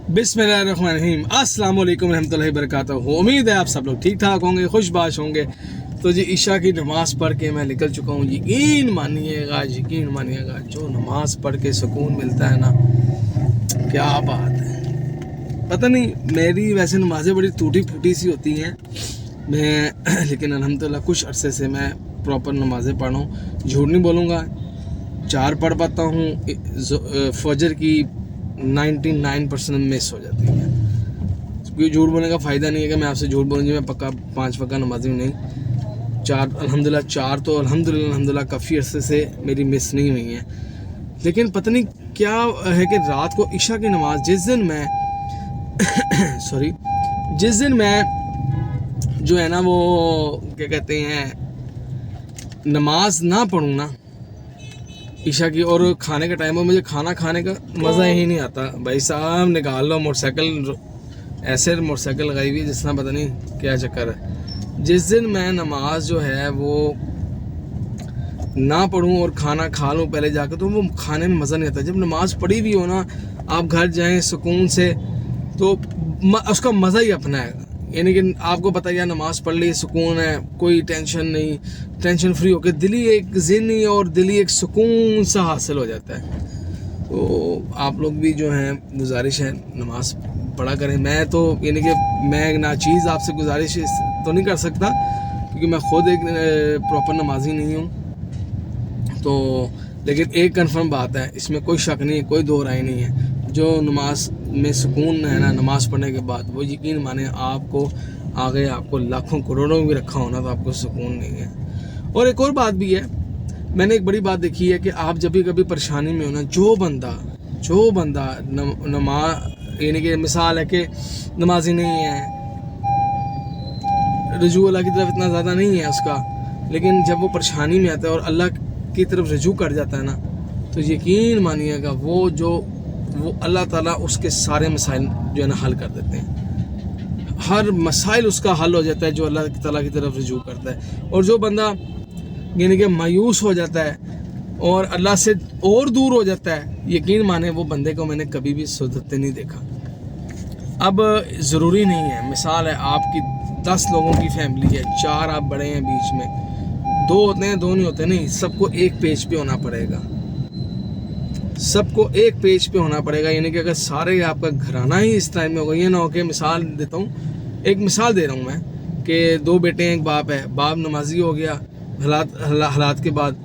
बिस्मिल्लाहिर्रहमानिर्रहीम, अस्सलाम वालेकुम रहमतुल्लाहि वबरकातुहू। उम्मीद है आप सब लोग ठीक ठाक होंगे, खुशबाश होंगे। तो जी ईशा की नमाज़ पढ़ के मैं निकल चुका हूँ। यकीन मानिएगा, जो नमाज़ पढ़ के सुकून मिलता है ना, क्या बात है। पता नहीं, मेरी वैसे नमाज़ें बड़ी टूटी फूटी सी होती हैं मैं, लेकिन अल्हम्दुलिल्लाह कुछ अरसे से मैं प्रॉपर नमाज़ें पढ़ रहा हूँ। झूठ नहीं बोलूँगा, 4 पढ़ पाता हूँ। फजर की 99% मिस हो जाती है। क्योंकि झूठ बोलने का फ़ायदा नहीं है कि मैं आपसे झूठ बोलूँ। मैं पक्का 5 वक़्त नमाज़ी हूँ, नहीं। 4 अल्हम्दुलिल्लाह, 4 तो अल्हम्दुलिल्लाह काफ़ी अरसे से मेरी मिस नहीं हुई हैं। लेकिन पता नहीं क्या है कि रात को ईशा की नमाज़ जिस दिन मैं जिस दिन मैं जो है ना, वो क्या कहते हैं, नमाज ना पढ़ूँ ना ईशा की, और खाने का टाइम हो, मुझे खाना खाने का मज़ा ही नहीं आता। भाई साहब निकाल लो मोटरसाइकिल, ऐसे मोटरसाइकिल लगाई हुई है जिस तरह पता नहीं क्या चक्कर है। जिस दिन मैं नमाज जो है वो ना पढ़ूं और खाना खा लूँ पहले जाकर, तो वो खाने में मज़ा नहीं आता। जब नमाज पढ़ी भी हो ना, आप घर जाएं सुकून से, तो उसका मज़ा ही अपना है। यानी कि आपको पता है, नमाज पढ़ ली, सुकून है, कोई टेंशन नहीं, टेंशन फ्री होकर दिली एक ज़िंदगी और दिली एक सुकून सा हासिल हो जाता है। तो आप लोग भी जो हैं, गुजारिश है नमाज पढ़ा करें। मैं तो यानी कि मैं एक नाचीज़ आपसे गुजारिश तो नहीं कर सकता, क्योंकि मैं ख़ुद एक प्रॉपर नमाजी नहीं हूँ। तो लेकिन एक कंफर्म बात है, इसमें कोई शक नहीं है, कोई दो राय नहीं है, जो नमाज में सुकून है ना नमाज़ पढ़ने के बाद, वो यकीन माने आपको आगे आपको लाखों करोड़ों भी रखा होना तो आपको सुकून नहीं है। और एक और बात भी है, मैंने एक बड़ी बात देखी है कि आप जब भी कभी परेशानी में हो ना, जो बंदा नमाज, यानी कि मिसाल है कि नमाजी नहीं है, रजू अल्लाह की तरफ इतना ज़्यादा नहीं है उसका, लेकिन जब वो परेशानी में आता है और अल्लाह की तरफ रजू कर जाता है ना, तो यकीन मानिएगा वो अल्लाह ताला उसके सारे मसाइल जो है ना हल कर देते हैं। हर मसाइल उसका हल हो जाता है जो अल्लाह ताला की तरफ रजू करता है। और जो बंदा यानी कि मायूस हो जाता है और अल्लाह से और दूर हो जाता है, यकीन माने वो बंदे को मैंने कभी भी सुधरते नहीं देखा। अब ज़रूरी नहीं है, मिसाल है आपकी 10 लोगों की फैमिली है, 4 आप बड़े हैं, बीच में 2 होते हैं, 2 नहीं होते, नहीं, सबको एक पेज पे होना पड़ेगा, सबको एक पेज पे होना पड़ेगा। यानी कि अगर सारे आपका घराना ही इस टाइम में होगा, ये ना हो कि मिसाल देता हूँ, एक मिसाल दे रहा हूँ मैं, कि 2 बेटे हैं, एक बाप है, बाप नमाजी हो गया, हालात के बाद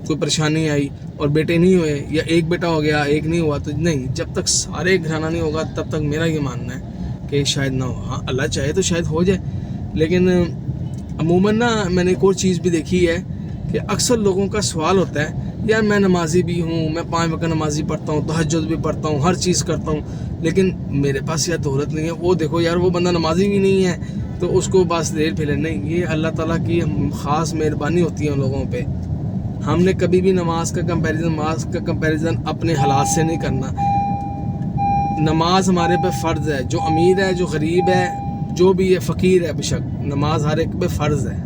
कोई परेशानी आई और बेटे नहीं हुए, या एक बेटा हो गया एक नहीं हुआ, तो नहीं, जब तक सारे घराना नहीं होगा तब तक मेरा ये मानना है कि शायद ना हो। हाँ, अल्लाह चाहे तो शायद हो जाए, लेकिन अमूमन ना मैंने एक और चीज़ भी देखी है कि अक्सर लोगों का सवाल होता है, यार मैं नमाजी भी हूँ, मैं 5 वक़्त नमाजी पढ़ता हूँ, तहज्जुद भी पढ़ता हूँ, हर चीज़ करता हूँ, लेकिन मेरे पास यार दौलत नहीं है। वो देखो यार, वो बंदा नमाजी भी नहीं है तो उसको बस देर फैले, नहीं, ये अल्लाह ताला की ख़ास मेहरबानी होती है उन लोगों पे। हमने कभी भी नमाज का कंपैरिजन अपने हालात से नहीं करना। नमाज हमारे पे फ़र्ज़ है, जो अमीर है, जो गरीब है, जो भी है, फ़कीर है, बेशक नमाज हर एक पे फ़र्ज़ है,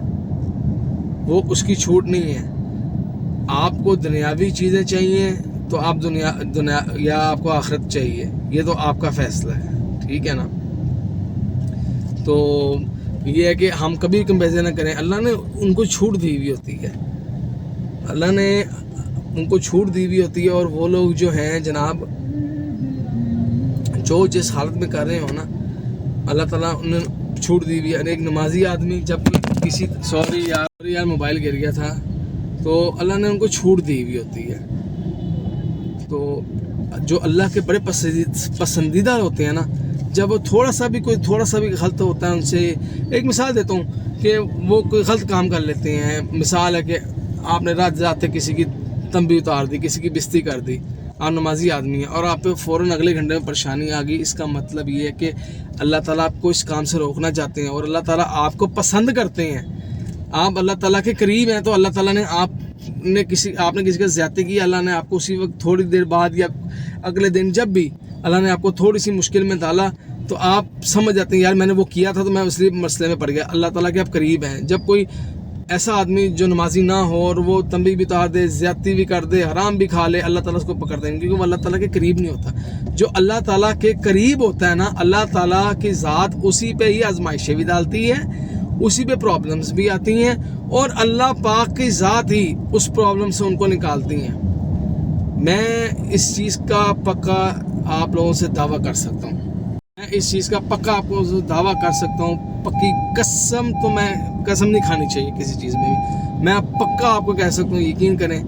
वो उसकी छूट नहीं है। आपको दुनियावी चीज़ें चाहिए तो आप दुनिया या आपको आखिरत चाहिए, ये तो आपका फ़ैसला है, ठीक है ना। तो ये है कि हम कभी कंपैरिजन ना करें। अल्लाह ने उनको छूट दी हुई होती है, अल्लाह ने उनको छूट दी हुई होती है, और वो लोग जो हैं जनाब, जो जिस हालत में कर रहे हो ना, अल्लाह ताला उन्हें छूट दी हुई है। एक नमाजी आदमी जब किसी सॉरी यार मोबाइल गिर गया था, तो अल्लाह ने उनको छूट दी हुई होती है। तो जो अल्लाह के बड़े पसंदीदा होते हैं ना, जब वो थोड़ा सा भी गलत होता है उनसे, एक मिसाल देता हूँ कि वो कोई गलत काम कर लेते हैं। मिसाल है कि आपने रात जाते किसी की तंबी उतार दी, किसी की बिस्ती कर दी, आप नमाजी आदमी हैं और आप पे फ़ौरन अगले घंटे में परेशानी आ गई। इसका मतलब ये है कि अल्लाह ताला आपको इस काम से रोकना चाहते हैं, और अल्लाह ताला आपको पसंद करते हैं। आप अल्लाह ताला के करीब हैं, तो अल्लाह ताला ने आपने किसी का ज़्यादती की, अल्लाह ने आपको उसी वक्त थोड़ी देर बाद या अगले दिन जब भी अल्लाह ने आपको थोड़ी सी मुश्किल में डाला, तो आप समझ जाते हैं यार मैंने वो किया था तो मैं इसलिए मसले में पड़ गया। अल्लाह ताला के आप करीब हैं। जब कोई ایسا آدمی جو نمازی نہ ہو اور وہ تنبیہ بھی اتار دے, زیادتی بھی کر دے, حرام بھی کھا لے, اللہ تعالیٰ اس کو پکڑتے ہیں, کیونکہ وہ اللہ تعالیٰ کے قریب نہیں ہوتا. جو اللہ تعالیٰ کے قریب ہوتا ہے نا, اللہ تعالیٰ کی ذات اسی پہ ہی آزمائشیں بھی ڈالتی ہے, اسی پہ پرابلمس بھی آتی ہیں, اور اللہ پاک کی ذات ہی اس پرابلم سے ان کو نکالتی ہیں. میں اس چیز کا پکا آپ لوگوں سے دعویٰ کر سکتا ہوں, میں اس چیز کا پکا آپ کو دعویٰ کر سکتا ہوں, پکی قسم. تو میں قسم نہیں کھانی چاہیے کسی چیز میں بھی, میں پکا آپ کو کہہ سکتا ہوں, یقین کریں,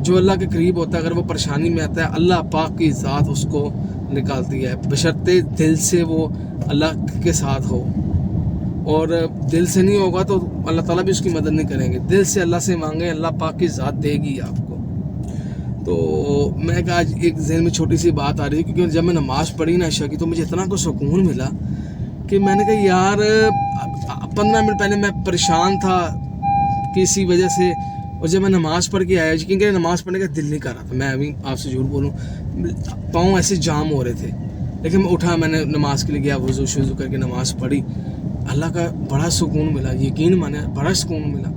جو اللہ کے قریب ہوتا ہے اگر وہ پریشانی میں آتا ہے, اللہ پاک کی ذات اس کو نکالتی ہے, بشرطے دل سے وہ اللہ کے ساتھ ہو. اور دل سے نہیں ہوگا تو اللہ تعالیٰ بھی اس کی مدد نہیں کریں گے. دل سے اللہ سے مانگیں, اللہ پاک کی ذات دے گی آپ کو. تو میں کہا آج ایک ذہن میں چھوٹی سی بات آ رہی ہے, کیونکہ جب میں نماز پڑھی نا عشاء کی تو مجھے اتنا کو سکون ملا کہ میں نے کہا یار 15 منٹ پہلے میں پریشان تھا کسی وجہ سے, اور جب میں نماز پڑھ کے آیا, کیونکہ نماز پڑھنے کا دل نہیں کر رہا تھا, میں ابھی آپ سے جھوٹ بولوں, پاؤں ایسے جام ہو رہے تھے, لیکن میں اٹھا, میں نے نماز کے لیے گیا, وضو شضو کر کے نماز پڑھی, اللہ کا بڑا سکون ملا, یقین مانے بڑا سکون ملا.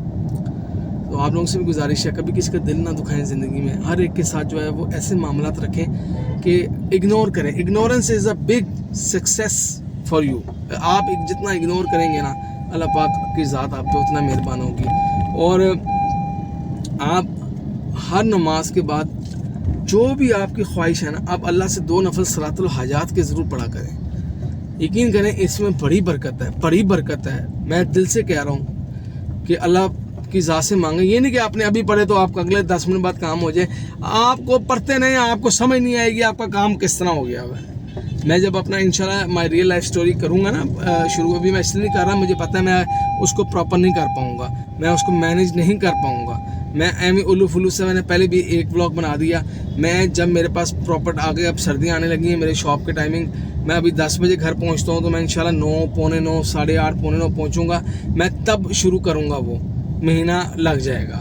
تو آپ لوگوں سے بھی گزارش ہے, کبھی کسی کا دل نہ دکھائیں زندگی میں, ہر ایک کے ساتھ جو ہے وہ ایسے معاملات رکھیں کہ اگنور کریں. Ignorance is a big success for you. آپ جتنا اگنور کریں گے نا, اللہ پاک کی ذات آپ پہ اتنا مہربان ہوگی. اور آپ ہر نماز کے بعد جو بھی آپ کی خواہش ہے نا, آپ اللہ سے 2 نفل صلاۃ الحاجات کے ضرور پڑھا کریں. یقین کریں اس میں بڑی برکت ہے, بڑی برکت ہے. میں دل سے کہہ رہا ہوں کہ اللہ کی ذات سے مانگیں. یہ نہیں کہ آپ نے ابھی پڑھے تو آپ کا اگلے 10 منٹ بعد کام ہو جائے, آپ کو پڑھتے نہیں, آپ کو سمجھ نہیں آئے گی آپ کا کام کس طرح ہو گیا ہوا ہے. میں جب اپنا انشاءاللہ مائی ریئل لائف سٹوری کروں گا نا شروع, ابھی میں اس لیے نہیں کر رہا, مجھے پتہ ہے میں اس کو پراپر نہیں کر پاؤں گا, میں اس کو مینیج نہیں کر پاؤں گا. میں ایمی الو فلو سے میں نے پہلے بھی ایک بلاگ بنا دیا. میں جب میرے پاس پراپر آگے اب سردیاں آنے لگی ہیں, میرے شاپ کے ٹائمنگ, میں ابھی 10 بجے گھر پہنچتا ہوں, تو میں انشاءاللہ 9, پونے 9, 8:30, پونے 9 پہنچوں گا. میں تب شروع کروں گا, وہ مہینہ لگ جائے گا,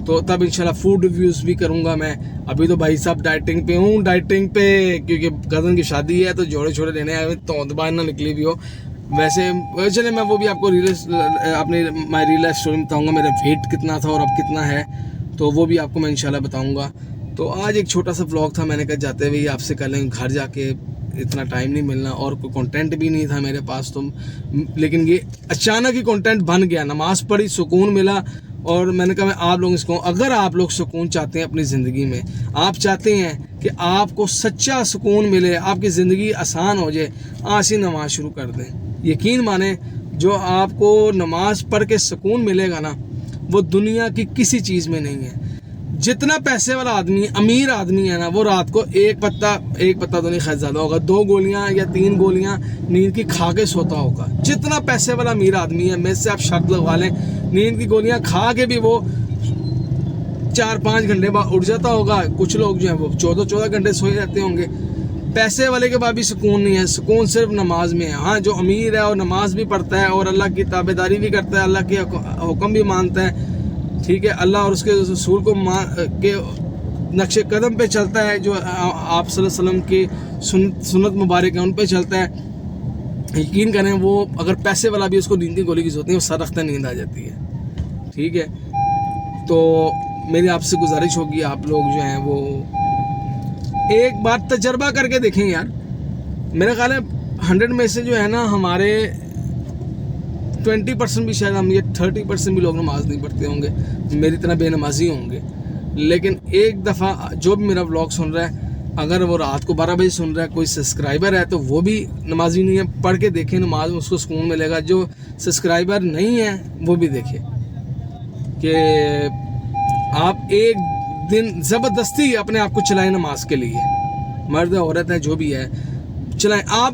تو تب انشاءاللہ فوڈ ریویوز بھی کروں گا میں. ابھی تو بھائی صاحب ڈائٹنگ پہ ہوں, ڈائٹنگ پہ, کیونکہ کزن کی شادی ہے تو جوڑے چھوڑے لینے آئے, تو باہر نہ نکلی بھی ہو. ویسے چلے میں وہ بھی آپ کو اپنی مائی ریئل لائف اسٹوری میں بتاؤں گا, میرا ویٹ کتنا تھا اور اب کتنا ہے, تو وہ بھی آپ کو میں انشاءاللہ بتاؤں گا. تو آج ایک چھوٹا سا ولاگ تھا, میں نے کہا جاتے ہوئے آپ سے کر لیں, گھر جا کے اتنا ٹائم نہیں ملنا اور کوئی کنٹینٹ بھی نہیں تھا میرے پاس, تو لیکن یہ اچانک ہی کنٹینٹ بن گیا. نماز پڑھی, سکون ملا, اور میں نے کہا میں آپ لوگوں سے اگر آپ لوگ سکون چاہتے ہیں اپنی زندگی میں, آپ چاہتے ہیں کہ آپ کو سچا سکون ملے, آپ کی زندگی آسان ہو جائے, آج سے نماز شروع کر دیں. یقین مانیں, جو آپ کو نماز پڑھ کے سکون ملے گا نا, وہ دنیا کی کسی چیز میں نہیں ہے. جتنا پیسے والا آدمی, امیر آدمی ہے نا, وہ رات کو ایک پتہ تو نہیں خیر زیادہ ہوگا, 2 گولیاں یا 3 گولیاں نیند کی کھا کے سوتا ہوگا. جتنا پیسے والا امیر آدمی ہے, میں سے آپ شرط لگوا لیں, نیند کی گولیاں کھا کے بھی وہ 4-5 گھنٹے بعد اٹھ جاتا ہوگا. کچھ لوگ جو ہیں وہ 14 گھنٹے سوئے رہتے ہوں گے. پیسے والے کے بعد بھی سکون نہیں ہے, سکون صرف نماز میں ہے. ہاں, جو امیر ہے اور نماز بھی پڑھتا ہے اور اللہ کی تابعداری بھی کرتا ہے, اللہ کے حکم بھی مانتا ہے, ٹھیک ہے, اللہ اور اس کے رسول کو کے نقش قدم پہ چلتا ہے, جو آپ صلی اللہ علیہ وسلم کی سنت مبارک ہے ان پہ چلتا ہے. یقین کریں, وہ اگر پیسے والا بھی اس کو نیند کی گولی کی ضرورت نہیں, وہ سر رکھتے نیند آ جاتی ہے. ٹھیک ہے, تو میری آپ سے گزارش ہوگی, آپ لوگ جو ہیں وہ ایک بار تجربہ کر کے دیکھیں یار. میرا خیال ہے 100 میں سے جو ہے نا, ہمارے 20% بھی شاید ہم, یہ 30% بھی لوگ نماز نہیں پڑھتے ہوں گے, میری طرح بے نمازی ہوں گے. لیکن ایک دفعہ جو بھی میرا ولاگ سن رہا ہے, اگر وہ رات کو 12 بجے سن رہا ہے, کوئی سبسکرائبر ہے تو وہ بھی نمازی نہیں ہے, پڑھ کے دیکھیں نماز, اس کو سکون ملے گا. جو سبسکرائبر نہیں ہے وہ بھی دیکھے کہ آپ ایک دن زبردستی اپنے آپ کو چلائیں نماز کے لیے, مرد عورت ہے جو بھی ہے, چلائیں آپ.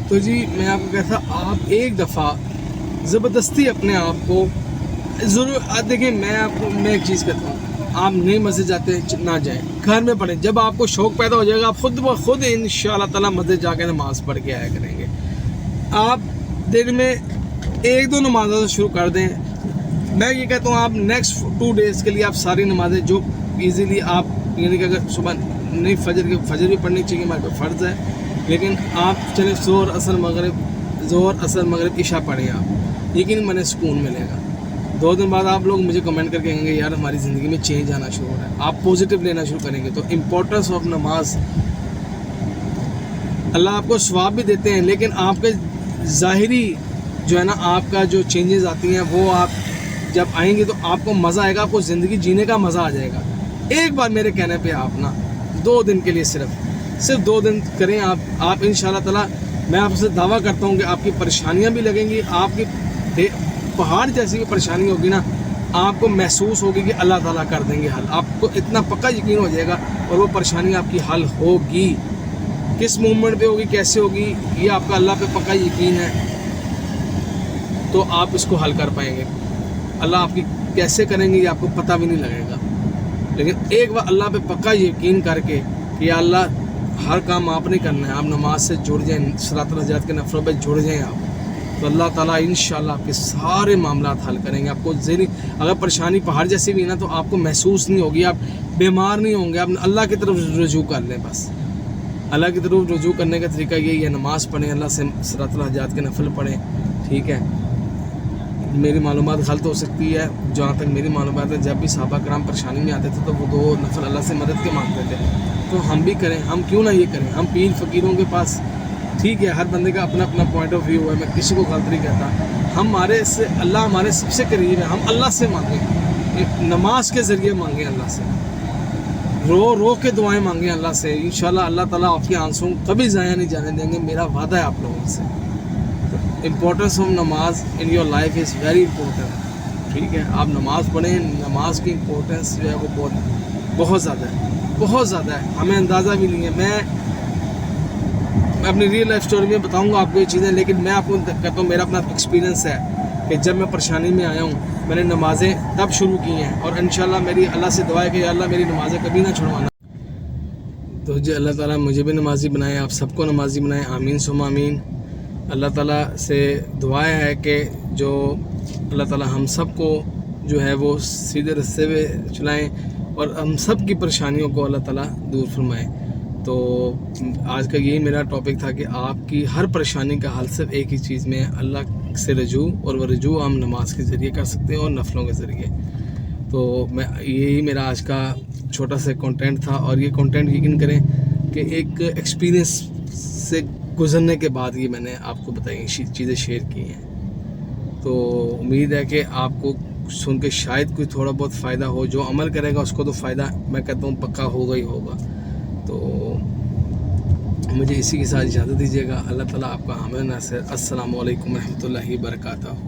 تو جی میں آپ کو کہتا, آپ ایک دفعہ زبردستی اپنے آپ کو ضرور دیکھیں. میں ایک چیز کہتا ہوں, آپ نئے مسجد جاتے نہ جائیں, گھر میں پڑھیں. جب آپ کو شوق پیدا ہو جائے گا, آپ خود بخود انشاءاللہ تعالیٰ مسجد جا کے نماز پڑھ کے آیا کریں گے. آپ دن میں 1-2 نمازوں سے شروع کر دیں. میں یہ کہتا ہوں, آپ نیکسٹ 2 ڈیز کے لیے آپ ساری نمازیں جو ایزیلی آپ, یعنی کہ اگر صبح نہیں فجر بھی پڑھنی چاہیے, ہمارے پہ فرض ہے, لیکن آپ چلیں ظہر اثر مغرب عشاء پڑھیں آپ, یقین منے سکون ملے گا. 2 दिन बाद आप लोग मुझे कमेंट करके कहेंगे यार हमारी ज़िंदगी में चेंज आना शुरू हो रहा है, आप पॉजिटिव लेना शुरू करेंगे। तो इम्पोर्टेंस ऑफ नमाज, अल्लाह आपको सवाब भी देते हैं, लेकिन आपके ज़ाहिरी जो है ना, आपका जो चेंजेस आती हैं वो आप जब आएंगे तो आपको मज़ा आएगा, आपको ज़िंदगी जीने का मज़ा आ जाएगा। एक बार मेरे कहने पे आप ना 2 दिन के लिए सिर्फ 2 दिन करें आप इंशाल्लाह ताला, मैं आपसे दावा करता हूँ कि आपकी परेशानियाँ भी लगेंगी, आपकी पहाड़ जैसी भी परेशानी होगी ना, आपको महसूस होगी कि अल्लाह ताला कर देंगे हल, आपको इतना पक्का यकीन हो जाएगा और वो परेशानी आपकी हल होगी। किस मूवमेंट पे होगी, कैसे होगी, ये आपका अल्लाह पे पक्का यकीन है, तो आप इसको हल कर पाएंगे। अल्लाह आपकी कैसे करेंगे ये आपको पता भी नहीं लगेगा, लेकिन एक बार अल्लाह पे पक्का यकीन करके कि अल्लाह हर काम आपने करना है, आप नमाज से जुड़ जाएं, सलातुल हजात के नफलों पे जुड़ जाएं आप, तो अल्लाह ताला इंशाल्लाह आपके सारे मामलात हल करेंगे। आपको ज़हनी अगर परेशानी पहाड़ जैसी भी ना, तो आपको महसूस नहीं होगी, आप बीमार नहीं होंगे, आप अल्लाह की तरफ रुजू कर लें। बस अल्लाह की तरफ रुजू करने का तरीका यही है, नमाज़ पढ़ें, अल्लाह से सलातुल हजात के नफल पढ़ें, ठीक है। मेरी मालूमात गलत हो सकती है, जहाँ तक मेरी मालूमात है, जब भी सहाबा कराम परेशानी में आते थे तो वो 2 नफल अल्लाह से मदद के मांगते थे, तो हम भी करें, हम क्यों ना ये करें। हम पीर फ़कीरों के पास, ठीक है, हर बंदे का अपना अपना पॉइंट ऑफ व्यू है, मैं किसी को गलत नहीं कहता, हमारे से अल्लाह हमारे सबसे करीब है, हम अल्लाह से मांगें, नमाज के ज़रिए मांगें अल्लाह से, रो के दुआएं मांगें अल्लाह से, इंशाल्लाह अल्लाह ताला आपकी आंसू कभी ज़ाया नहीं जाने देंगे, मेरा वादा है आप लोगों से। इम्पोर्टेंस ऑफ नमाज in your life is very important, ठीक है। आप नमाज़ पढ़ें, नमाज की इम्पोर्टेंस जो है वो बहुत ज़्यादा है, बहुत ज़्यादा है, हमें अंदाज़ा भी नहीं है। मैं अपनी रियल लाइफ स्टोरी में बताऊंगा आपको ये चीज़ें, लेकिन मैं आपको कहता हूँ मेरा अपना एक्सपीरियंस है कि जब मैं परेशानी में आया हूँ, मैंने नमाज़ें तब शुरू की हैं, और इंशाल्लाह मेरी अल्लाह से दुआ है कि अल्लाह मेरी नमाज़ें कभी ना छुड़वाना। तो जी अल्लाह ताला मुझे भी नमाजी बनाए, आप सबको नमाजी बनाए, आमीन सुम्मा आमीन। अल्लाह ताला से दुआ है कि जो अल्लाह ताला हम सबको जो है वो सीधे रास्ते पे चलाएं और हम सब की परेशानियों को अल्लाह ताला दूर फरमाए। तो आज का यही मेरा टॉपिक था कि आपकी हर परेशानी का हल सिर्फ एक ही चीज़ में है, अल्लाह से रजू, और वह रजू हम नमाज के ज़रिए कर सकते हैं और नफलों के ज़रिए। तो मैं यही मेरा आज का छोटा सा कंटेंट था, और ये कंटेंट यकीन करें कि एक एक्सपीरियंस से गुज़रने के बाद ये मैंने आपको बताई चीज़ें शेयर की हैं। तो उम्मीद है कि आपको सुन के शायद कोई थोड़ा बहुत फ़ायदा हो, जो अमल करेगा उसको तो फ़ायदा मैं कहता हूँ पक्का होगा ही होगा। तो मुझे इसी के साथ इजाज़त दीजिएगा। अल्लाह ताला आपका हामिल नासिर। अस्सलामु अलैकुम रहमतुल्लाहि व बरकातहू।